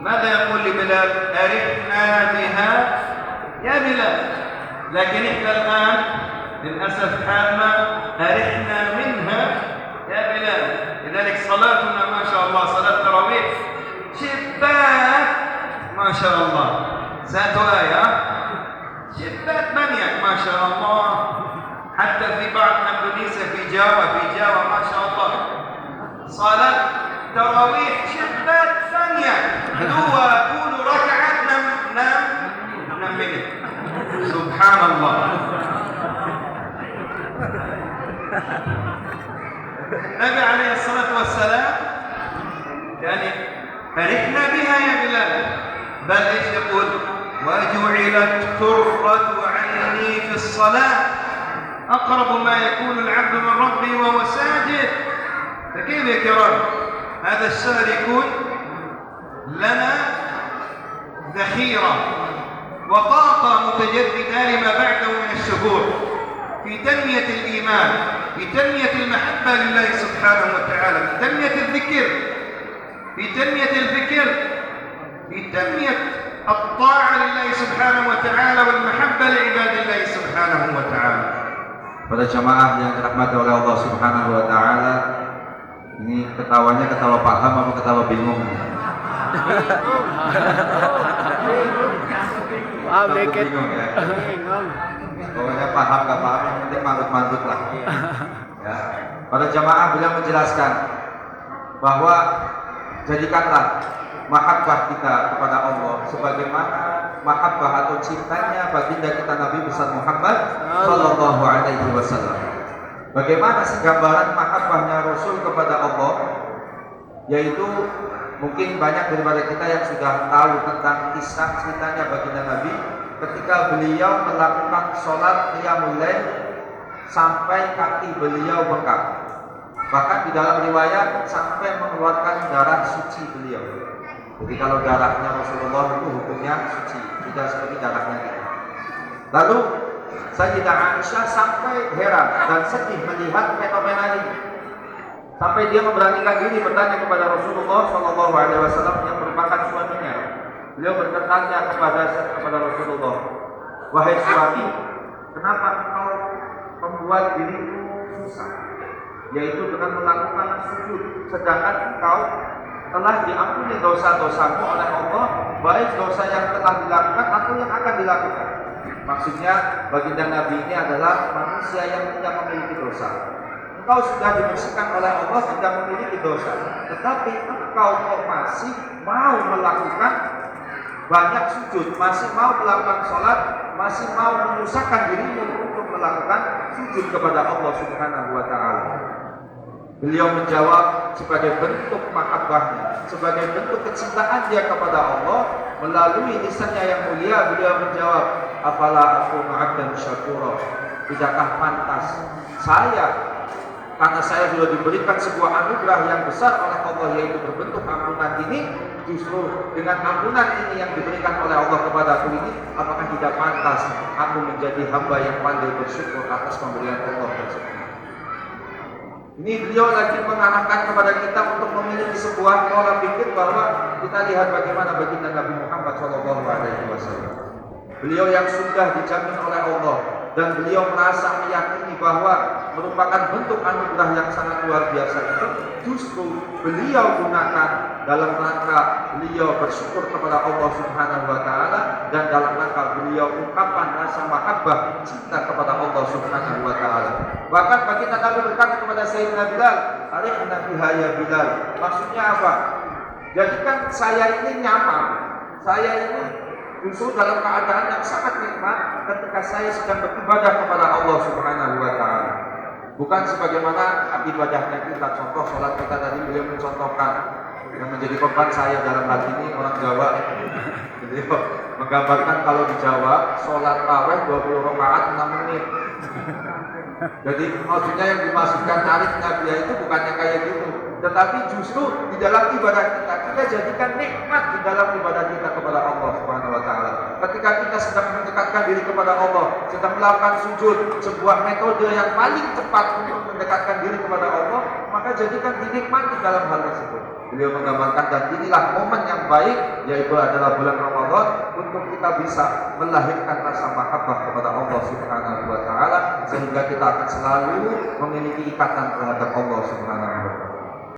ماذا يقول لبلال؟ أرحنا بها يا بلال. لكن إحنا الآن للأسف حالنا أرحنا منها يا بلال. لذلك صلاتنا ما شاء الله صلاة تراويح شبات ما شاء الله. satu ayat شبات banyak ما شاء الله. حتى في بعض Indonesia في Jawa ما شاء الله صلاة تراويح شبات banyak. 20 rakaat 6 menit. Subhanallah. النبي عليه الصلاة والسلام يعني فرحنا بها يا بلال. بل ايش يقول؟ وجعلت قرة عيني في الصلاة. أقرب ما يكون العبد من ربه وهو ساجد. فكيف يا كرام هذا الشهر يكون لنا ذخيرة وطاقة متجددة لما بعده من الشهور في تنمية الإيمان، في تنمية المحبة لله سبحانه وتعالى، في تنمية الذكر، في تنمية الفكر، في تنمية الطاعة لله سبحانه وتعالى والمحبة لعباد الله سبحانه وتعالى. Pada jamaah yang dirahmati oleh Allah Subhanahu wa taala, ini ketawanya ketawa paham atau ketawa bingung? Paham dikit. Bingung ya. Pokoknya paham gak paham yang penting mantut-mantut lah. Ya. Pada jamaah beliau menjelaskan bahwa jadikanlah mahabbah kita kepada Allah sebagaimana mahabbah atau cintanya baginda kita Nabi besar Muhammad sallallahu alaihi wasallam. Bagaimana sih gambaran mahabbahnya Rasul kepada Allah? Yaitu mungkin banyak daripada kita yang sudah tahu tentang kisah ceritanya baginda Nabi ketika beliau melakukan sholat qiyamul lail sampai kaki beliau bengkak. Bahkan di dalam riwayat sampai mengeluarkan darah suci beliau. Jadi kalau darahnya Rasulullah itu hukumnya suci, tidak seperti darahnya kita. Lalu Sayyidah Aisyah sampai heran dan sedih melihat fenomena ini. Sampai dia memberanikan diri bertanya kepada Rasulullah Shallallahu Alaihi Wasallam yang merupakan suaminya. Beliau bertanya kepada Rasulullah, wahai suami, kenapa engkau membuat dirimu susah? Yaitu dengan melakukan sujud, sedangkan engkau telah diampuni dosa-dosamu oleh Allah, baik dosa yang telah dilakukan atau yang akan dilakukan. Maksudnya baginda Nabi ini adalah manusia yang tidak memiliki dosa. Engkau sudah dibersihkan oleh Allah, tidak memiliki dosa, tetapi engkau masih mau melakukan banyak sujud, masih mau melakukan sholat, masih mau menyusahkan dirimu untuk melakukan sujud kepada Allah Subhanahu wa Ta'ala. Beliau menjawab sebagai bentuk mahabbahnya, sebagai bentuk kecintaan dia kepada Allah melalui lisannya yang mulia. Beliau menjawab, afala akunu abdan syakura, tidakkah pantas saya, karena saya sudah diberikan sebuah anugerah yang besar oleh Allah, yaitu berbentuk ampunan ini, justru dengan ampunan ini yang diberikan oleh Allah kepada aku ini, apakah tidak pantas aku menjadi hamba yang pandai bersyukur atas pemberian Allah tersebut? Ini beliau lagi mengarahkan kepada kita untuk memiliki sebuah pola pikir bahwa kita lihat bagaimana baginda Nabi Muhammad SAW. Beliau yang sudah dijamin oleh Allah dan beliau merasa meyakini bahwa merupakan bentuk anugerah yang sangat luar biasa itu, justru beliau gunakan dalam rangka beliau bersyukur kepada Allah Subhanahu wa Ta'ala dan dalam rangka beliau ungkapkan rasa mahabbah cinta kepada Allah Subhanahu wa Ta'ala. Bahkan baginda Nabi berkata kepada Sayyidina Bilal, arihna biha ya Bilal. Maksudnya apa? Jadikan saya ini nyaman, saya ini justru dalam keadaan yang sangat nikmat ketika saya sedang beribadah kepada Allah Subhanahu wa Ta'ala. Bukan sebagaimana ibadahnya kita, contoh sholat kita tadi beliau mencontohkan yang menjadi korban saya dalam hal ini orang Jawa. Beliau menggambarkan kalau di Jawa sholat tarawih 20 rakaat 6 menit. Jadi maksudnya yang dimaksudkan tarifnya dia itu bukannya kayak gitu, tetapi justru di dalam ibadah kita jadikan nikmat di dalam ibadah kita kepada Allah Subhanahu wa Ta'ala. Ketika kita sedang mendekatkan diri kepada Allah, sedang melakukan sujud, sebuah metode yang paling cepat untuk mendekatkan diri kepada Allah, maka jadikan dinikmati dalam hal tersebut. beliau menggambarkan, dan inilah momen yang baik, yaitu adalah bulan Ramadan, untuk kita bisa melahirkan rasa mahabbah kepada Allah Subhanahu wa taala, sehingga kita akan selalu memiliki ikatan terhadap Allah Subhanahu wa taala.